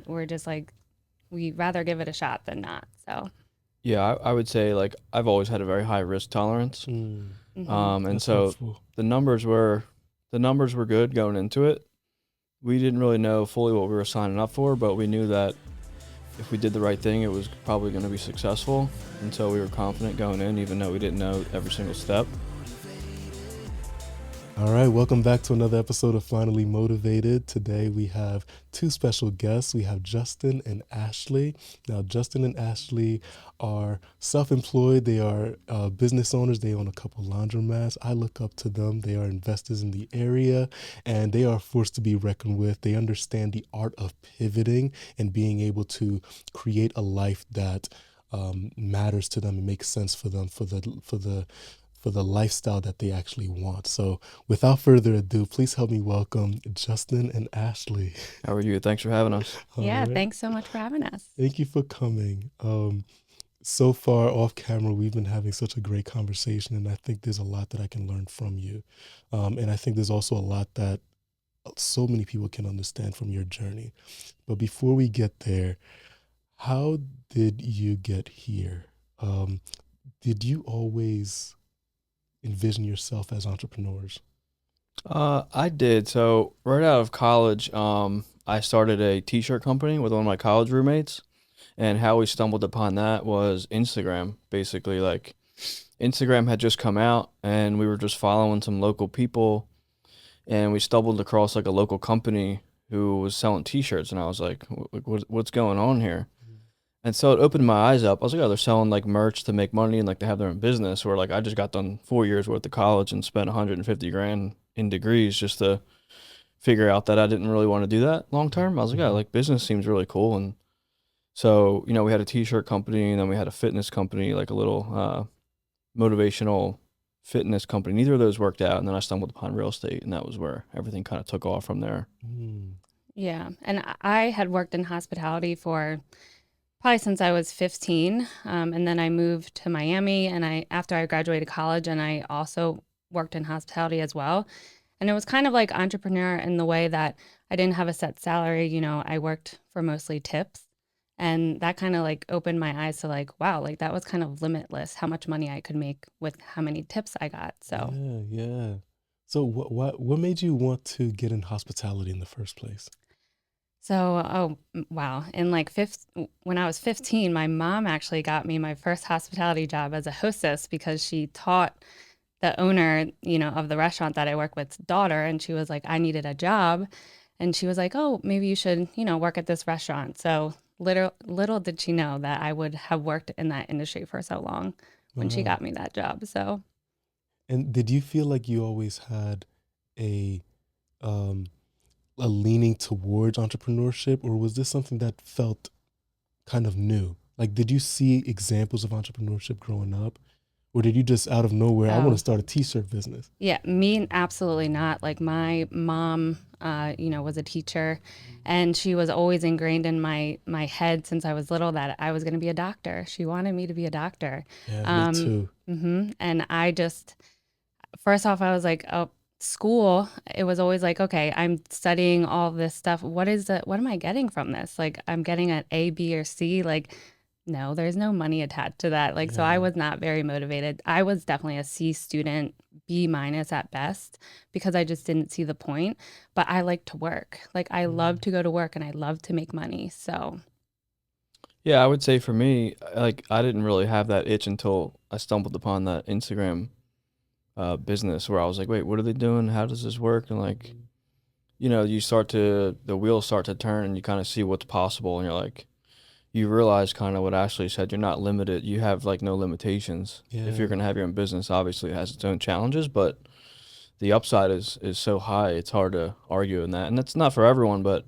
and we're just like, we'd rather give it a shot than not. So, Yeah, I would say like I've always had a very high risk tolerance. Mm, And that's so helpful. the numbers were the numbers were good going into it. We didn't really know fully what we were signing up for, but we knew that if we did the right thing, it was probably going to be successful. And so we were confident going in, even though we didn't know every single step. All right, welcome back to another episode of Finally Motivated. Today we have two special guests. We have Justin and Ashley. Now, Justin and Ashley are self-employed. They are business owners. They own a couple laundromats. I look up to them. They are investors in the area, and they are a force to be reckoned with. They understand the art of pivoting and being able to create a life that matters to them and makes sense for them for the lifestyle that they actually want. So without further ado, please help me welcome Justin and Ashley. How are you? Thanks for having us. All yeah, right. thanks so much for having us. Thank you for coming. So far off camera, we've been having such a great conversation, and I think there's a lot that I can learn from you. And I think there's also a lot that so many people can understand from your journey. But before we get there, how did you get here? Did you always envision yourself as entrepreneurs? I did. So right out of college, I started a t-shirt company with one of my college roommates. And how we stumbled upon that was Instagram, basically. Like Instagram had just come out and we were just following some local people and we stumbled across like a local company who was selling t-shirts and I was like, what's going on here? And so it opened my eyes up. I was like, oh, they're selling like merch to make money and like they have their own business. Where like I just got done 4 years worth of college and spent 150 grand in degrees just to figure out that I didn't really want to do that long term. I was like, oh, Mhm. like business seems really cool. And so, we had a t-shirt company and then we had a fitness company, like a little motivational fitness company. Neither of those worked out. And then I stumbled upon real estate and that was where everything kind of took off from there. Mm. Yeah, and I had worked in hospitality for probably since I was 15, and then I moved to Miami, and after I graduated college, and I also worked in hospitality as well. And it was kind of like entrepreneur in the way that I didn't have a set salary. I worked for mostly tips. And that kind of like opened my eyes to like, wow, like that was kind of limitless how much money I could make with how many tips I got. So, Yeah, yeah. So what made you want to get in hospitality in the first place? wow. In like when I was 15, my mom actually got me my first hospitality job as a hostess because she taught the owner, of the restaurant that I work with's daughter. And she was like, I needed a job. And she was like, oh, maybe you should, work at this restaurant. So little did she know that I would have worked in that industry for so long when she Wow. got me that job. So, And did you feel like you always had a um a leaning towards entrepreneurship, or was this something that felt kind of new? Like, did you see examples of entrepreneurship growing up, or did you just out of nowhere, I want to oh, start a t-shirt business? yeah, me, absolutely not. Like my mom, was a teacher, and she was always ingrained in my head since I was little that I was going to be a doctor. She wanted me to be a doctor. Yeah, me Um, too. and I just first off, I was like, oh, school. It was always like, okay, I'm studying all this stuff. What am I getting from this? Like, I'm getting an A, B, or C. Like, no, there's no money attached to that. Like, so I Yeah. was not very motivated. I was definitely a C student, B minus at best, because I just didn't see the point. But I like to work. Like, I love Mm. to go to work and I love to make money. So, Yeah, I would say for me, like I didn't really have that itch until I stumbled upon that Instagram business where I was like, wait, what are they doing? How does this work? And like, Mhm. the wheels start to turn and you kind of see what's possible. And you're like, you realize kind of what Ashley said. You're not limited. You have like no limitations. If Yeah. you're going to have your own business, obviously it has its own challenges, but the upside is so high. It's hard to argue in that. And that's not for everyone, but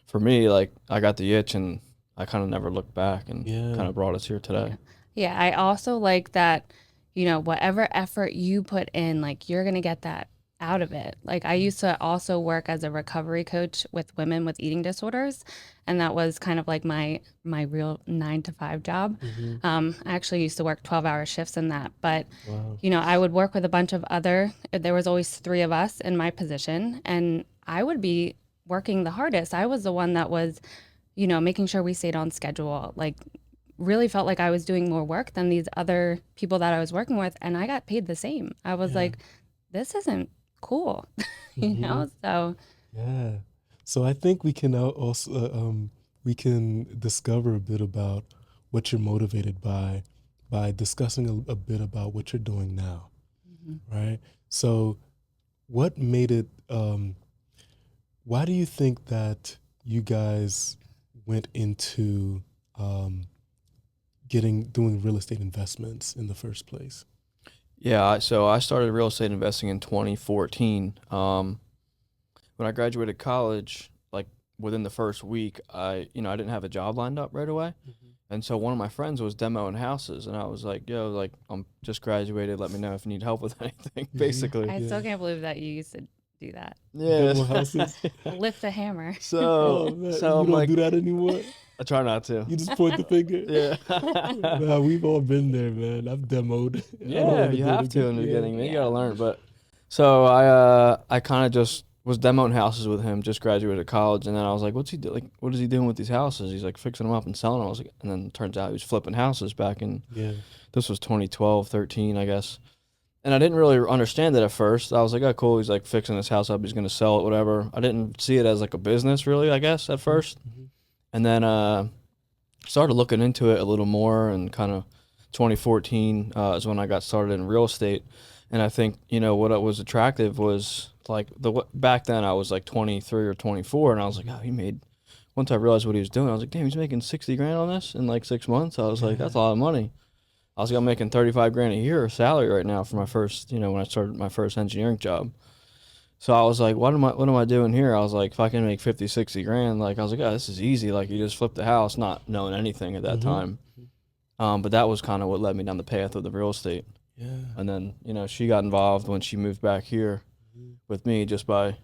for me, like I got the itch and I kind of never looked back and kind Yeah. of brought us here today. yeah. Yeah. I also like that, whatever effort you put in, like you're going to get that out of it. Like I used to also work as a recovery coach with women with eating disorders. And that was kind of like my real 9 to 5 job. Hmm. I actually used to work 12-hour shifts in that. But, Wow. I would work with a bunch of there was always 3 of us in my position. And I would be working the hardest. I was the one that was making sure we stayed on schedule, like really felt like I was doing more work than these other people that I was working with, and I got paid the same. I was Yeah. like, this isn't cool, Hmm. So Yeah. So I think we can also we can discover a bit about what you're motivated by discussing a bit about what you're doing now, mhm. right? So what made it why do you think that you guys went into um, doing real estate investments in the first place? Yeah, so I started real estate investing in 2014. When I graduated college, like within the first week, I didn't have a job lined up right away. Mhm. And so one of my friends was demoing houses, and I was like, yo, like, I'm just graduated. Let me know if you need help with anything, Mhm. basically. I Yeah. still can't believe that you used to do that. Yeah. Demo houses. Lift a hammer. Oh so, man, so you I'm don't do like, that anymore. I try not to. You just point the finger. Yeah. Nah, we've all been there, man. I've demoed. I don't Yeah, want to you do it have to again. in the Yeah. beginning, man. You gotta Yeah. learn. But so I kind of just was demoing houses with him. Just graduated college, and then I was like, "What's he do? Like, what is he doing with these houses?" He's like fixing them up and selling them. I was like, and then it turns out he was flipping houses back in Yeah. this was 2012, 13, I guess. And I didn't really understand it at first. I was like, "Oh, cool." He's like fixing this house up. He's gonna sell it, whatever. I didn't see it as like a business, really. I guess at first, Mm-hmm. and then started looking into it a little more, and kind of 2014 is when I got started in real estate. And I think what was attractive was like back then I was like 23 or 24, and I was like, oh, he made. Once I realized what he was doing, I was like, damn, he's making 60 grand on this in like 6 months. I was like, Yeah. that's a lot of money. I was like, I'm making 35 grand a year salary right now for my first, when I started my first engineering job. So I was like, what am I doing here? I was like, if I can make 50, 60 grand, like I was like, oh, this is easy. Like you just flip the house, not knowing anything at that Mm-hmm. time. But that was kind of what led me down the path of the real estate. Yeah. And then, she got involved when she moved back here Mhm. with me just by,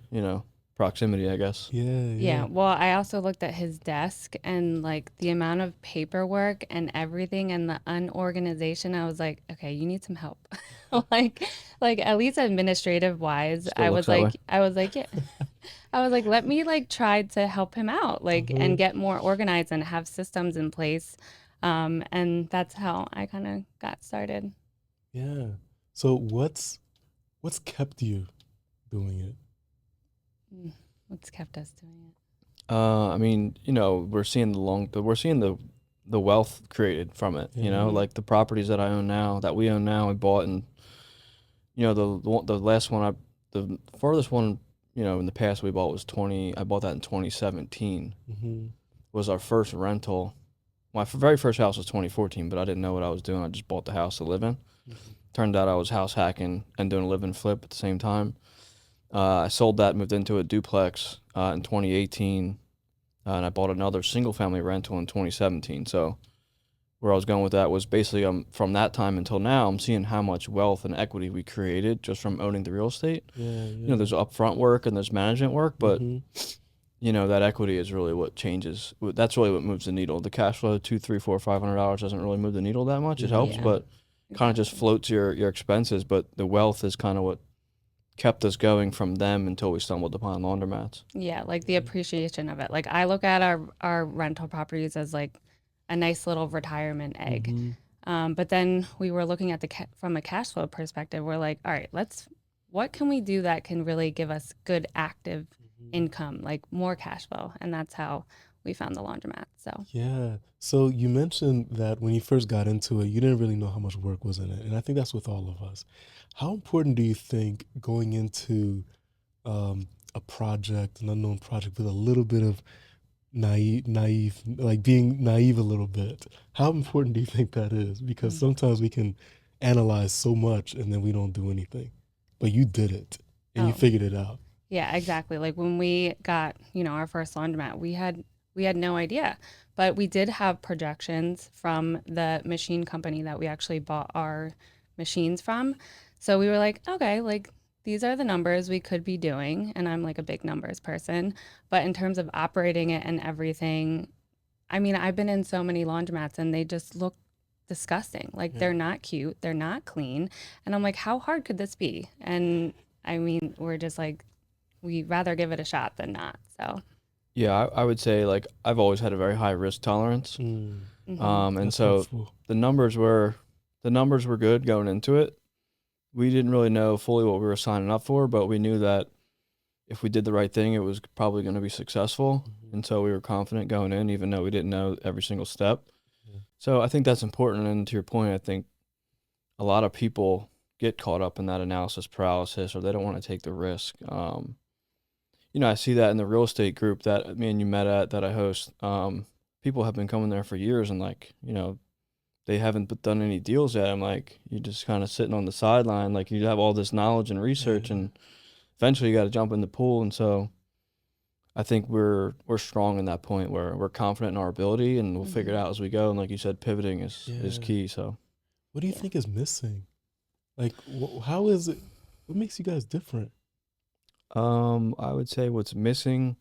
proximity, I guess. Yeah. Yeah, Yeah. well, I also looked at his desk and like the amount of paperwork and everything and the unorganization. I was like, okay, you need some help. Like like at least administrative wise, Still looks that way. yeah. I was like, let me like try to help him out, like Uh-huh. and get more organized and have systems in place. And that's how I kind of got started. Yeah. So what's kept you doing it? Mm, What's kept us doing it? I mean, we're seeing the wealth created from it, Yeah. like the properties that we own now, we bought, and, the last one the farthest one, in the past we bought was I bought that in 2017, Mm-hmm. was our first rental. My very first house was 2014, but I didn't know what I was doing. I just bought the house to live in. Mm-hmm. Turned out I was house hacking and doing a live and flip at the same time. I sold that, moved into a duplex in 2018, and I bought another single family rental in 2017. So where I was going with that was basically from that time until now, I'm seeing how much wealth and equity we created just from owning the real estate. Yeah. Yeah. There's upfront work and there's management work, but Mm-hmm. that equity is really what changes. That's really what moves the needle. The cash flow, $200, $300, $400, doesn't really move the needle that much. It Yeah. helps, Yeah, but kind of just exactly. floats your expenses. But the wealth is kind of what kept us going from them until we stumbled upon laundromats. Yeah, like the appreciation of it. Like I look at our rental properties as like a nice little retirement egg. Mm-hmm. But then we were looking at from a cash flow perspective. We're like, all right, what can we do that can really give us good active Mm-hmm. income, like more cash flow? And that's how we found the laundromat. So Yeah. So you mentioned that when you first got into it, you didn't really know how much work was in it. And I think that's with all of us. How important do you think going into a project, an unknown project, with a little bit of like being naive a little bit, how important do you think that is? Because mm. sometimes we can analyze so much and then we don't do anything. But you did it and you Oh, figured it out. yeah, exactly. Like when we got, our first laundromat, we had no idea, but we did have projections from the machine company that we actually bought our machines from. So we were like, okay, like these are the numbers we could be doing, and I'm like a big numbers person, but in terms of operating it and everything, I mean, I've been in so many laundromats and they just look disgusting. Like Yeah. they're not cute, they're not clean, and I'm like, how hard could this be? And I mean, we're just like we'd rather give it a shot than not. So, Yeah, I would say like I've always had a very high risk tolerance. Hmm. And That's so helpful. the numbers were the numbers were good going into it. We didn't really know fully what we were signing up for, but we knew that if we did the right thing, it was probably going to be successful. Mhm. And so we were confident going in, even though we didn't know every single step. Yeah. So I think that's important. And to your point, I think a lot of people get caught up in that analysis paralysis, or they don't want to take the risk. I see that in the real estate group that me and you met at that I host. People have been coming there for years, and like, they haven't done any deals yet. I'm like, you're just kind of sitting on the sideline. Like, you have all this knowledge and research, Yeah. and eventually you got to jump in the pool. And so I think we're strong in that point where we're confident in our ability, and we'll figure it Hmm. out as we go. And like you said, pivoting is Yeah. key. So What do you Yeah. think is missing? Like, how is it? What makes you guys different? I would say what's missing,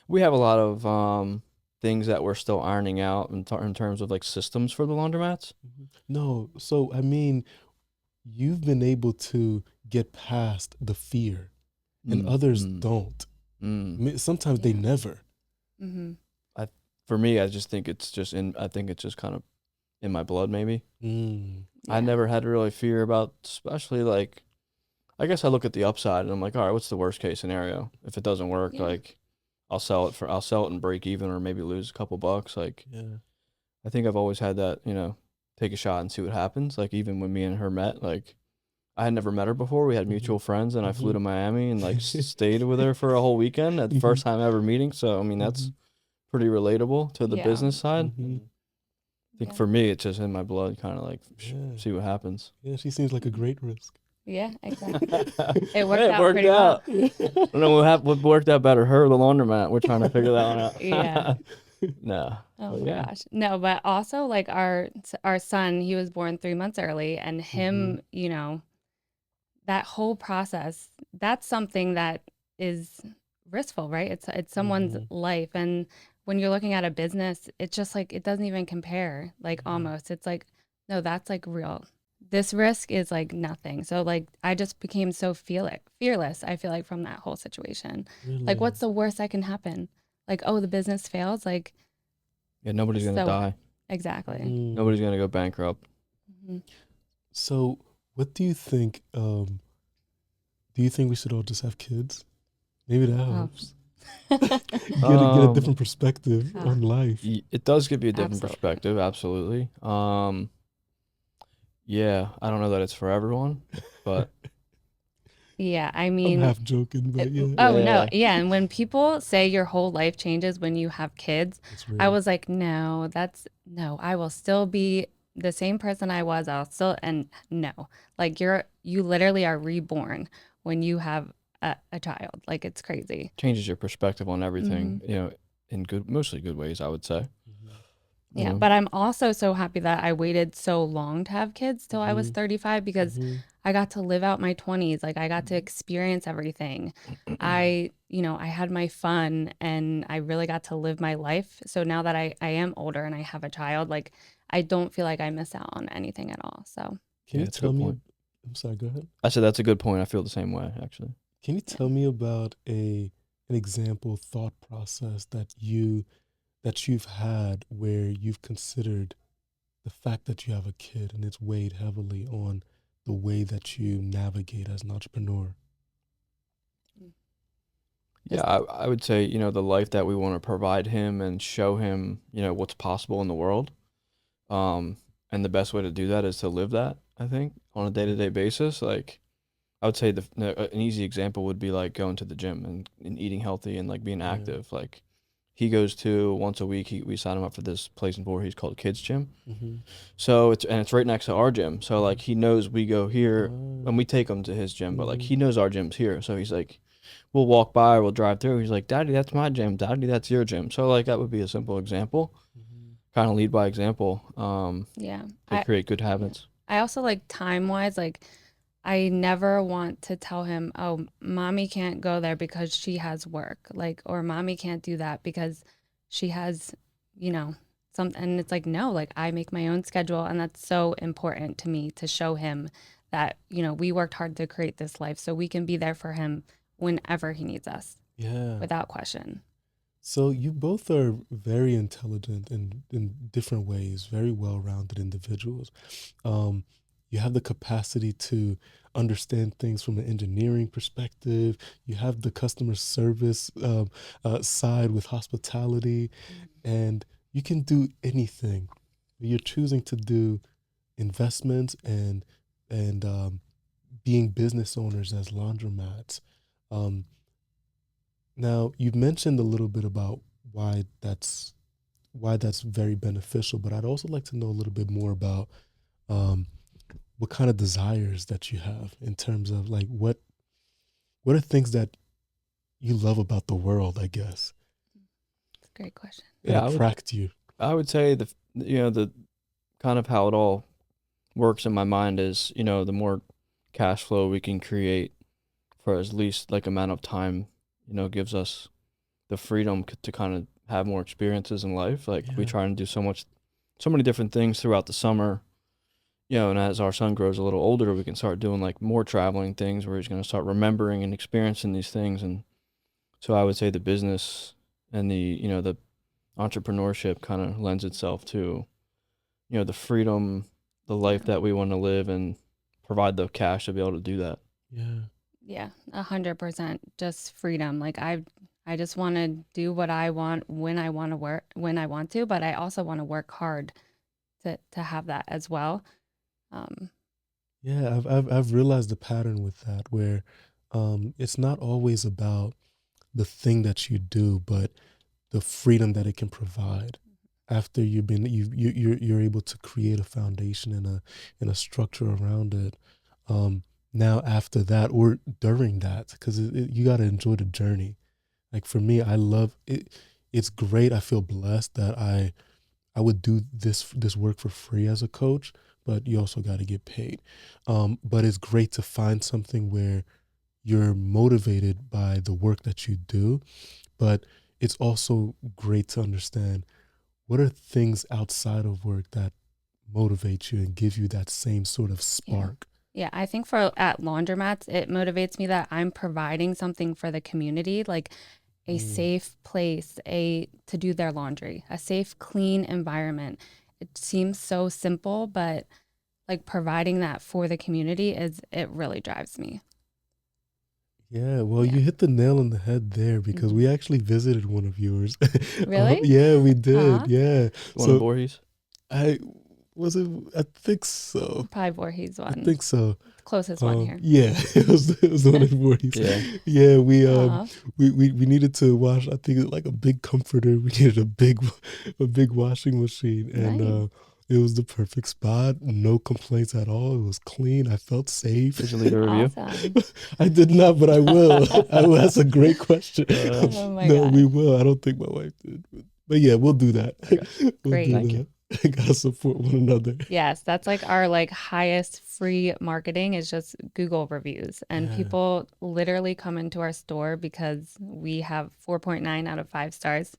we have a lot of things that we're still ironing out in terms of like systems for the laundromats. No, so I mean, you've been able to get past the fear, and Mm, others mm, don't. mm. Sometimes they Yeah. never. Hmm. I For me, I just think it's just in. I think it's just kind of in my blood. Maybe Mm. I Yeah. never had to really fear about, especially like. I guess I look at the upside and I'm like, all right, what's the worst case scenario? If it doesn't work, Yeah. like, I'll sell it and break even, or maybe lose a couple bucks. Like, Yeah. I think I've always had that, take a shot and see what happens. Like, even when me and her met, like, I had never met her before. We had Mhm. mutual friends, and I flew Mhm. to Miami and like stayed with her for a whole weekend at the Mhm. first time ever meeting. So I mean, that's Mhm. pretty relatable to the Yeah. business side. Mhm. I think Yeah. for me, it's just in my blood, kind of like Yeah. see what happens. Yeah. She seems like a Mhm. great risk. Yeah, exactly. It Hey, worked it out worked pretty well. out. I don't know what worked out better, her or the laundromat. We're trying to figure that one Yeah. out. No, Oh but my yeah. gosh. No, but also like our son, he was born 3 months early, and Mhm. him, that whole process, that's something that is riskful, right? It's someone's Mhm. life. And when you're looking at a business, it's just like it doesn't even compare, like Yeah. almost. It's like, no, that's like real. This risk is like nothing. So like I just became so fearless, I feel like, from that whole situation. Like Really. what's the worst that can happen? Like, oh, the business fails? Like, Yeah, nobody's gonna so die. exactly. Mm. Nobody's gonna go bankrupt. Hmm. So, what do you think? Do you think we should all just have kids? Maybe that Oh. helps. Get a Um, different perspective Ah, on life. it does give you a different absolutely. perspective, absolutely. Yeah, I don't know that it's for everyone, but Yeah, I I'm mean, half joking, but yeah, oh no, yeah, yeah. And when people say your whole life changes when you have kids, it's I real. was like, no, that's no, I will still be the same person I was. I'll still, and no, like you literally are reborn when you have a child. Like it's crazy. changes your perspective on Hmm. everything, in mostly good ways, I would say. Mhm. You Yeah, know, but I'm also so happy that I waited so long to have kids till I was Mhm. 35 because Mhm. I got to live out my 20s. Like I got to experience everything. I had my fun and I really got to live my life. So now that I am older and I have a child, like I don't feel like I miss out on anything at all. So, Can yeah, you it's a tell good me? point. I'm sorry. Go ahead. I said that's a good point. I feel the same way, actually. Can you yeah. tell me about an example thought process that you've had where you've considered the fact that you have a kid and it's weighed heavily on the way that you navigate as an entrepreneur? Yeah, Just I would say, the life that we want to provide him and show him, what's possible in the world. Um, and the best way to do that is to live that, I think, on a day-to-day basis. Like, I would say an easy example would be like going to the gym and eating healthy and like being Yeah. active. Like, he goes to once a week. We sign him up for this place in Voorhees called Kids Gym. Mm-hmm. So it's right next to our gym. So like he knows we go here and we take him to his gym, but like Mm-hmm. he knows our gym's here. So he's like, we'll walk by, we'll drive through. He's like, Daddy, that's my gym. Daddy, that's your gym. So like that would be a simple example, Mm-hmm. kind of lead by example, yeah. to create good Yeah. habits. I also like time wise, like I never want to tell him, oh, mommy can't go there because she has work, like, or mommy can't do that because she has, you know, something. And it's like, no, like I make my own schedule. And that's so important to me to show him that, we worked hard to create this life so we can be there for him whenever he needs us Yeah. without question. So you both are very intelligent in different ways, very well-rounded individuals. Um, you have the capacity to understand things from an engineering perspective. You have the customer service side with hospitality, and you can do anything. You're choosing to do investments and being business owners as laundromats. Um, Now, you've mentioned a little bit about why that's why that's very beneficial, but I'd also like to know a little bit more about um, what kind of desires that you have in terms of like what are things that you love about the world, I guess, It's a great question. that Yeah, attract you. I would say the kind of how it all works in my mind is, the more cash flow we can create for as least like amount of time, gives us the freedom to kind of have more experiences in life. Like we Yeah. try and do so many different things throughout the summer, and as our son grows a little older, we can start doing like more traveling things where he's going to start remembering and experiencing these things. And so I would say the business and the entrepreneurship kind of lends itself to, the freedom, the life Yeah. that we want to live and provide the cash to be able to do that. Yeah. Yeah, 100%. Just freedom. Like I just want to do what I want when I want to work when I want to, but I also want to work hard to have that as well. Um, Yeah, I've realized the pattern with that where it's not always about the thing that you do, but the freedom that it can provide after you've been you're able to create a foundation and a structure around it. Now after that or during that, because you got to enjoy the journey. Like for me, I love it. It's great. I feel blessed that I would do this work for free as a coach, but you also got to get paid. But it's great to find something where you're motivated by the work that you do, but it's also great to understand what are things outside of work that motivate you and give you that same sort of yeah. spark. Yeah, I think for at laundromats, it motivates me that I'm providing something for the community, like a Mm, safe place, a to do their laundry, a safe, clean environment. It seems so simple, but like providing that for the community is it really drives me. yeah, well, Yeah. you hit the nail on the head there because Hmm. we actually visited one of yours. Really? Yeah, we did. Aw, Yeah. The one in So Voorhees? I was it. I think so. probably Voorhees I one, think so. closest one here. Yeah, it was the one in Voorhees. Yeah. Yeah, Aw, we needed to wash. I think like a big comforter. We needed a big washing machine, and nice. it was the perfect spot. No complaints at all. It was clean. I felt safe. Did you leave a review? Awesome. I did not, but I will. I will. That's a great question. Oh my No, we gosh. will. I don't think my wife did, but yeah, we'll do that. Okay. We'll Great. do Thank you. that. Gotta support one another. Yes, that's like our like highest free marketing is just Google reviews. And Yeah. people literally come into our store because we have 4.9 out of 5 stars.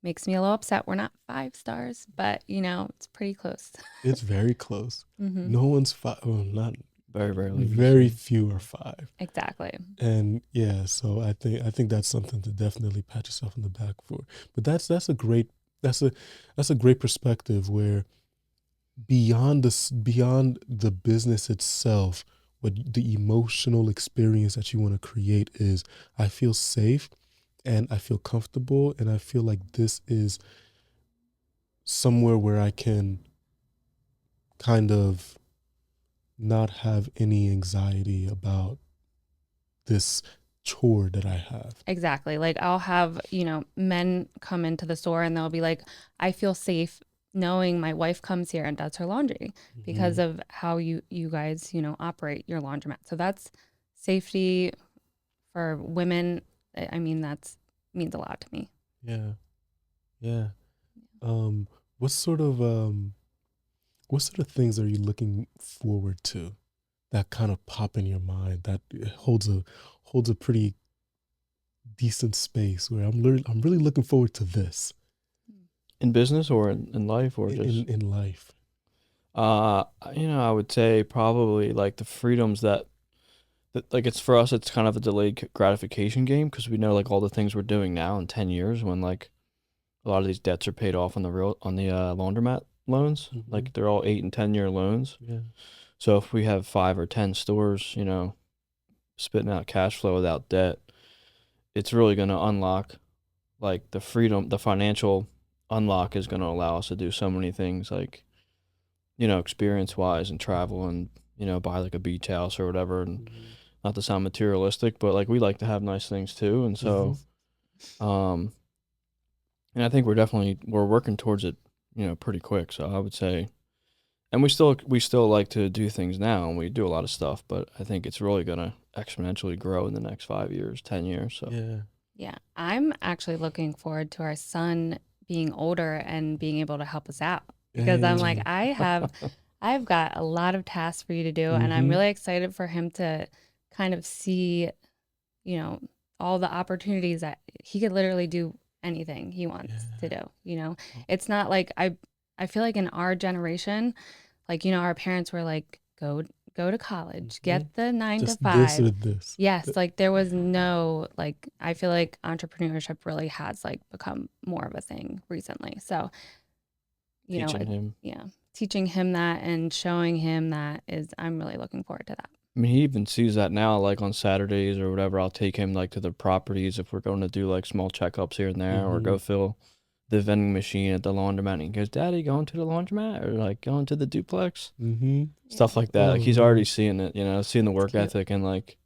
Makes me a little upset. We're not 5 stars, but it's pretty close. It's very close. Hmm. No one's five. Well, not Very rarely would you very see. few are five. Exactly. And yeah, so I think that's something to definitely pat yourself on the back for. But that's a great that's a that's a great perspective where beyond the business itself, what the emotional experience that you want to create is I feel safe and I feel comfortable and I feel like this is somewhere where I can kind of not have any anxiety about this chore that I have. Exactly. Like I'll have, men come into the store and they'll be like, I feel safe knowing my wife comes here and does her laundry because Hmm. of how you guys, operate your laundromat. So that's safety for women. I mean, that's means a lot to me. Yeah, yeah. Um, what sort of things are you looking forward to that kind of pop in your mind that holds a pretty decent space where I'm really looking forward to this In business or in life or just in life. I would say probably like the freedoms that Like it's for us, it's kind of a delayed gratification game because we know like all the things we're doing now in 10 years when like a lot of these debts are paid off on the laundromat loans. Mm-hmm. Like they're all 8 and 10 year loans. Yeah. So if we have 5 or 10 stores, spitting out cash flow without debt, it's really going to unlock like the freedom, the financial unlock is going to allow us to do so many things like, experience wise and travel and, buy like a beach house or whatever. And Mm-hmm. not to sound materialistic, but like we like to have nice things too. And Mm-hmm. so, um, and I think we're working towards it, pretty quick. So I would say, and we still like to do things now and we do a lot of stuff, but I think it's really going to exponentially grow in the next 5 years, 10 years. So Yeah. Yeah, I'm actually looking forward to our son being older and being able to help us out because I'm like, Hey. I've got a lot of tasks for you to do, and I'm Mm-hmm. really excited for him to kind of see, you know, all the opportunities that he could literally do anything he wants to Yeah. do. It's not like I feel like in our generation, like, our parents were like, go to college, Mm-hmm. get the nine to Just this five. or this. Yes, like there was no like I feel like entrepreneurship really has like become more of a thing recently. So, teaching it, him. yeah, teaching him that and showing him that is I'm really looking forward to that. I mean, he even sees that now, like on Saturdays or whatever. I'll take him like to the properties if we're going to do like small checkups here and there, or Mm-hmm. go fill the vending machine at the laundromat. And he goes, "Daddy, going to the laundromat or like going to the duplex?" Mm-hmm. Yeah, Stuff like that. Like Oh he's already man. seeing it, seeing the it's work cute. ethic, and like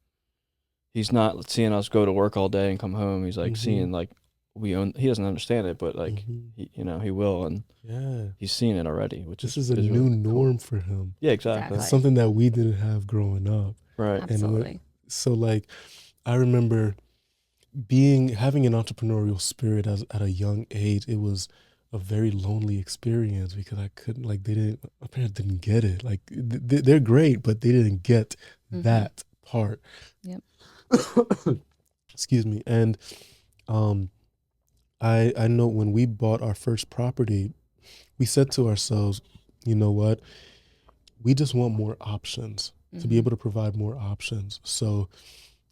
he's not seeing us go to work all day and come home. He's like Mm-hmm. seeing like we own. He doesn't understand it, but like Mm-hmm. he will, and Yeah. he's seeing it already, which This is is a is new really cool. norm for him. Yeah, exactly. It's Exactly. something that we didn't have growing up. Right. And Absolutely. so like I remember having an entrepreneurial spirit at a young age. It was a very lonely experience because I couldn't like they didn't my parents didn't get it. Like they're great, but they didn't get Mhm. that part. Yep. Excuse me. And um I know when we bought our first property, we said to ourselves, you know what? We just want more options, to be Mhm. able to provide more options. So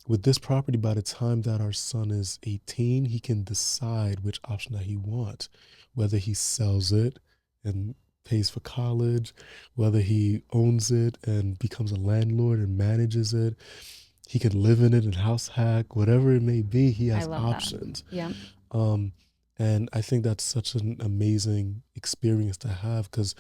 with this property, by the time that our son is 18, he can decide which option that he wants, whether he sells it and pays for college, whether he owns it and becomes a landlord and manages it. He can live in it and house hack, whatever it may be, he I has love that. options. Yep. Um, and I think that's such an amazing experience to have because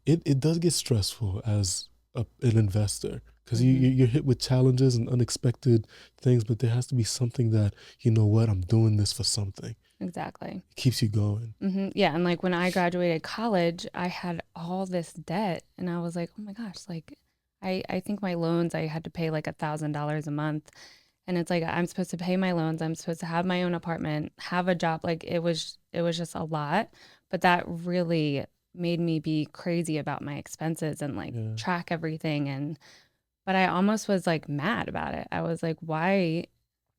it does get stressful as an investor because Mhm. you're hit with challenges and unexpected things, but there has to be something that, you know what, I'm doing this for something. Exactly. It keeps you going. Yeah, and like when I graduated college, I had all this debt, and I was like, oh my gosh, like I think my loans I had to pay like $1,000 a month, and it's like I'm supposed to pay my loans, I'm supposed to have my own apartment, have a job, like it was just a lot, but that really made me be crazy about my expenses and like Yeah. track everything, and but I almost was like mad about it. I was like, why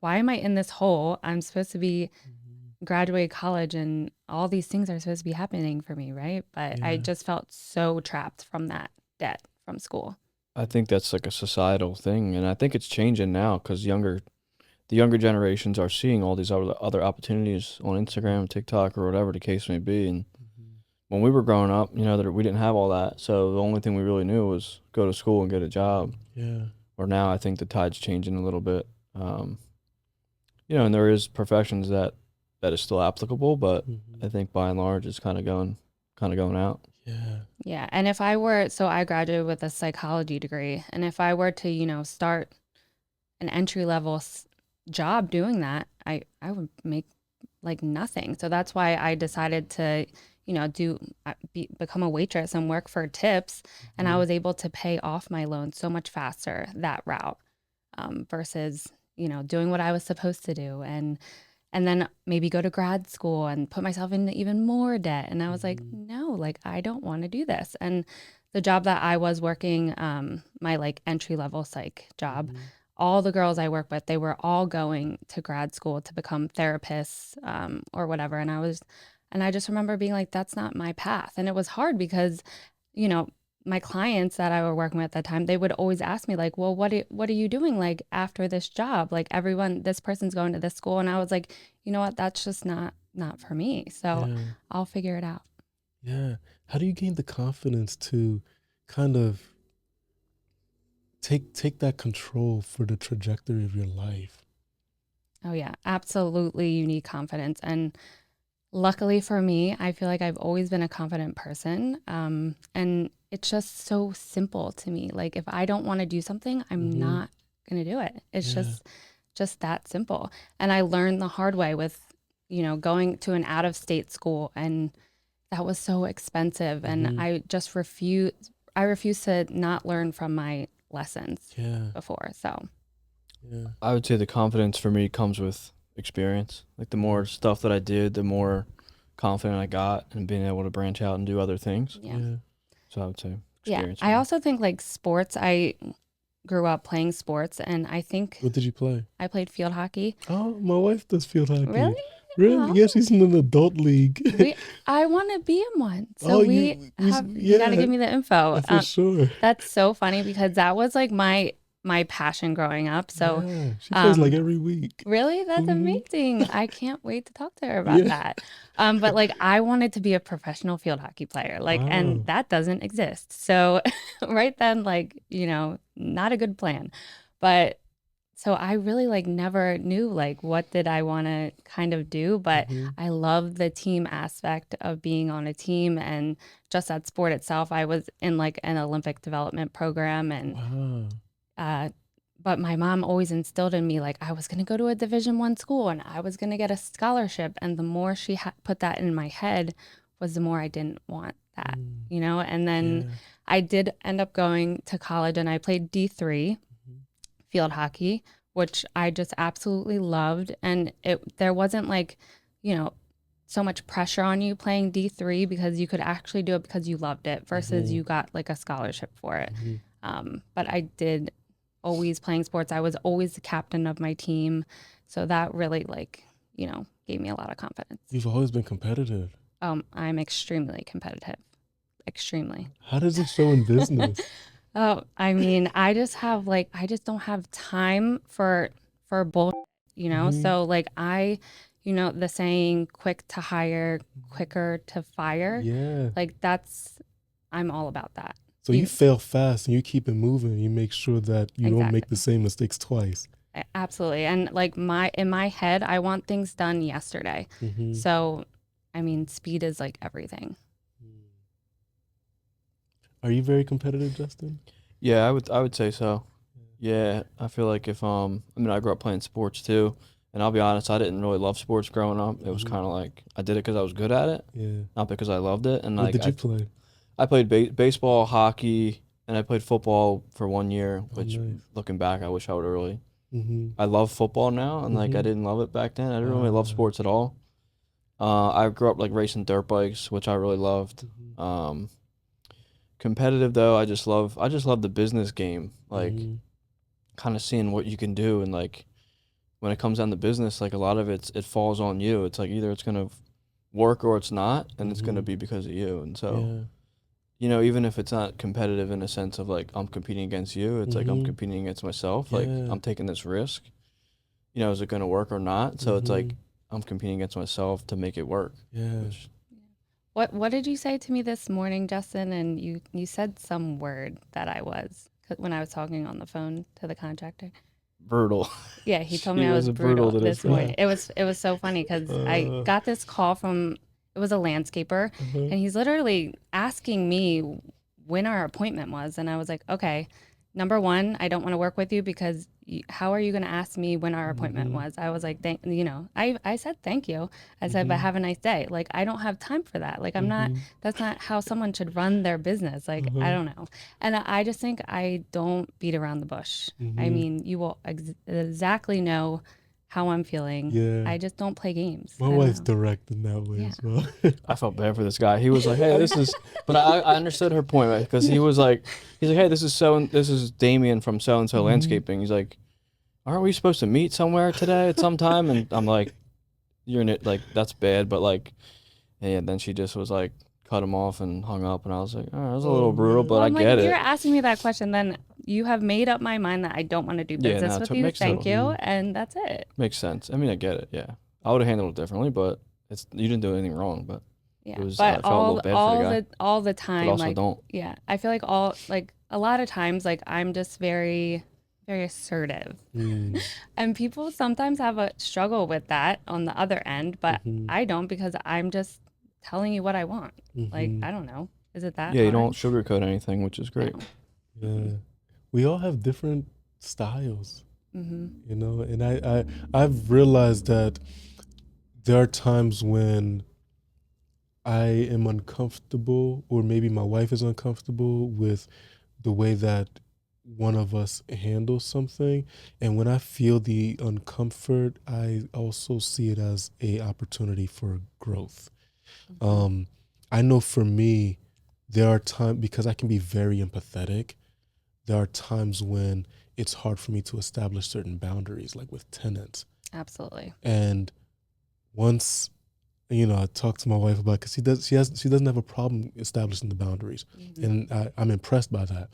am I in this hole? I'm supposed to be Mhm. graduate college and all these things are supposed to be happening for me, right? But I Yeah. just felt so trapped from that debt from school. I think that's like a societal thing, and I think it's changing now because the younger generations are seeing all these other opportunities on Mhm. Instagram, TikTok, or whatever the case may be. And Mhm. when we were growing up, that we didn't have all that, so the only thing we really knew was go to school and get a job. Yeah. Or now, I think the tide's changing a little bit. Um, and there is professions that is still applicable, but Mhm. I think by and large, it's kind of going out. Yeah. Yeah. And if I were, so I graduated with a psychology degree. And if I were to, start an entry level job doing that, I would make like nothing. So that's why I decided to, become a waitress and work for tips. And I Mhm. was able to pay off my loan so much faster that route versus, doing what I was supposed to do. And then maybe go to grad school and put myself in even more debt. And I was like, Mhm. no, like I don't want to do this. And the job that I was working, my like entry level psych job, Mhm. all the girls I work with, they were all going to grad school to become therapists or whatever. And I just remember being like, that's not my path. And it was hard because, you know, my clients that I were working with at that time, they would always ask me like, well, what are you doing like after this job? Like everyone, this person's going to this school. And I was like, you know what? That's just not for me. So Yeah. I'll figure it out. Yeah. How do you gain the confidence to kind of take that control for the trajectory of your life? Oh yeah, absolutely. You need confidence. And luckily for me, I feel like I've always been a confident person. And it's just so simple to me. Like if I don't want to do something, I'm Mm-hmm. not going to do it. It's Yeah. just that simple. And I learned the hard way with, going to an out of state school, and that was so expensive. And Mm-hmm. I refuse to not learn from my lessons Yeah. before. So Yeah. I would say the confidence for me comes with experience. Like the more stuff that I did, the more confident I got and being able to branch out and do other things. yeah. Yeah. So I would say Yeah. experience for I me. also think like sports, I grew up playing sports, and I think What did you play? I played field hockey. Oh, my wife does field hockey. Really? Really? Oh, Yeah, she's in an adult league. I want to be in one. So Oh, you got to yeah, give me the info. for sure. That's so funny because that was like my passion growing up. So, Yeah, she plays like um, every week. really, that's Hmm. amazing. I can't wait to talk to her about Yeah. that. But like I wanted to be a professional field hockey player, like, and Wow. that doesn't exist. So, right then, like, not a good plan. But so I really like never knew like what did I want to kind of do, but Hmm. I love the team aspect of being on a team and just that sport itself. I was in like an Olympic development program, and Wow. uh but my mom always instilled in me like I was going to go to a Division 1 school and I was going to get a scholarship, and the more she put that in my head was the more I didn't want that, Mm. and then Yeah. I did end up going to college and I played D3 Mhm. field hockey, which I just absolutely loved. And there wasn't like, you know, so much pressure on you playing D3 because you could actually do it because you loved it versus Mhm. you got like a scholarship for it. Mhm. But I did always playing sports. I was always the captain of my team. So that really like, gave me a lot of confidence. You've always been competitive. I'm extremely competitive. Extremely. How does it show in business? Oh, I mean, I just don't have time for bull, Mhm. So like the saying quick to hire, quicker to fire, Yeah. like I'm all about that. So you fail fast and you keep it moving. You make sure that you don't make the Exactly. same mistakes twice. Absolutely. And like in my head, I want things done yesterday. Mhm. So, I mean, speed is like everything. Are you very competitive, Justin? Yeah, I would say so. Yeah, I feel like if I mean I grew up playing sports too, and I'll be honest, I didn't really love sports growing up. It was Mhm. kind of like I did it because I was good at it, Yeah. not because I loved it. And What like did you play? I played baseball, hockey, and I played football for 1 year. Oh, Which nice. looking back, I wish I would have really. Mhm. I love football now, and like I Mhm. didn't love it back then. I didn't really love sports at all. I grew up like racing dirt bikes, which I really loved. Mhm. Competitive though, I just love the business game, like Mhm. kind of seeing what you can do, and like when it comes down to business, like a lot of it falls on you. It's like either it's gonna work or it's not, and it's gonna Mhm. be because of you. And so, Yeah. even if it's not competitive in a sense of like I'm competing against you, it's like I'm Mhm. competing against myself. Like Yeah. I'm taking this risk. Is it gonna work or not? So it's like Mhm. I'm competing against myself to make it work. Yeah. Which What did you say to me this morning, Justin? And you said some word that when I was talking on the phone to the contractor. brutal. Yeah, he told me She I was was a brutal brutal to this this morning. guy. It was so funny because I Uh, got this call from it was a landscaper, uh-huh. and he's literally asking me when our appointment was, and I was like, okay, number one, I don't want to work with you because how are you going to ask me when our appointment Mhm. was? I was like, I said thank you. I said, but Mhm. have a nice day. Like I don't have time for that. Like Mhm. that's not how someone should run their business. Like I Uh-huh. don't know. And I just think I don't beat around the bush. I Mhm. mean, you will exactly know how I'm feeling. Yeah. I just don't play games. My I don't wife's know. direct in that way Yeah. as well. I felt bad for this guy. He was like, "Hey, this is," but I understood her point, right? Because he's like, "Hey, this is Damien from so and so Mhm. landscaping." He's like, "Aren't we supposed to meet somewhere today at some time?" And I'm like, "You're in it, like that's bad," but like, yeah. Then she just was like cut him off and hung up, and I was like, oh, that was a Oh, little brutal, man. but Well, I I'm like, get if you're it. asking me that question, then you have made up my mind that I don't want to do Yeah, business no, with it you. makes Thank total you. And that's it. makes sense. I mean, I get it. Yeah, I would have handled it differently, but you didn't do anything wrong. But Yeah. it was But I felt a little bad for the guy, all the but time, also like, don't. yeah, I feel like a lot of times, like, I'm just very, very assertive. Mm. And people sometimes have a struggle with that on the other end, but Mhm. I don't because I'm just telling you what I want. Like, Mhm. I don't know. Is it that Yeah, you don't hard? sugarcoat anything, which is No. great. Yeah. We all have different styles, Mm-hmm. you know, and I've realized that there are times when I am uncomfortable, or maybe my wife is uncomfortable with the way that one of us handles something. And when I feel the uncomfort, I also see it as a opportunity for growth. Mm-hmm. I know for me, there are times, because I can be very empathetic, there are times when it's hard for me to establish certain boundaries, like with tenants. Absolutely. And once, you know, I talked to my wife about, because she doesn't have a problem establishing the boundaries, Mm-hmm. and I'm impressed by that.